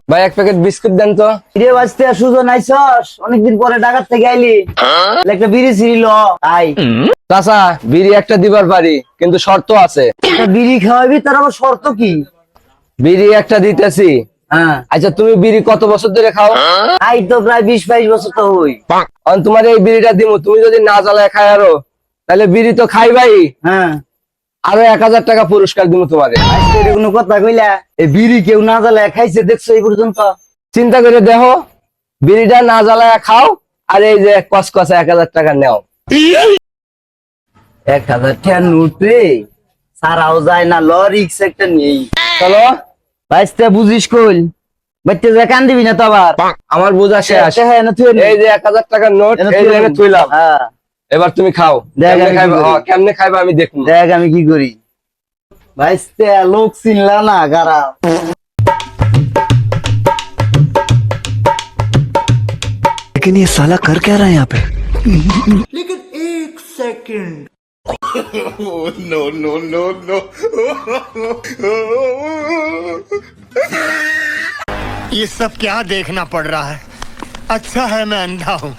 ভাই এক packet biscuit দেন তো। রে বাজতে সুজন আইছস অনেকদিন পরে ঢাকা থেকে আইলি, একটা বিড়ি ছিল তাই। চাচা বিড়ি একটা দিবার পারি, কিন্তু শর্ত আছে। একটা বিড়ি খাওয়াবি, তার আবার শর্ত কি? বিড়ি একটা দিতেছি। হ্যাঁ, আচ্ছা তুমি বিড়ি কত বছর ধরে খাও? আই তো প্রায় 20-22 বছর তো হই। তোমার এই বিড়িটা দিমু, তুমি যদি না জ্বালায় খাই আরো, তাহলে বিড়ি তো খাই ভাই, হ্যাঁ, আরো 1000 টাকা পুরস্কার দিমু তোমারে। আজকে এটা কোনো কথা কইলা? এই বিড়ি কেউ না জ্বালায় খাইছে দেখছো এই পর্যন্ত? চিন্তা করে দেখো, বিড়িটা না জ্বালায় খাও, আর এই যে কসকসে 1000 টাকা নেও। 1000 টাকা নোট রে, সারাও যায় না, লরিক্স একটা নেই। চলো। বাইসতে বুঝিস কইল, বাইতে যা কান দিবি না তো আবার। আমার বোঝা শেষ। হ্যাঁ না তুই এই যে 1000 টাকার নোট, এই যে এনে তুইলাম। হ্যাঁ, এবার তুমি খাও। দেখ কেমনে আমি কি খাইবা? করি। কেমনে খাইবা আমি দেখবো। দেখ আমি কি করি। বাইসতে লোক চিনলা না গারা। लेकिन ये साला कर क्या रहा है यहाँ पे? ये सब क्या देखना पड़ रहा है। अच्छा है मैं अंधा हूँ।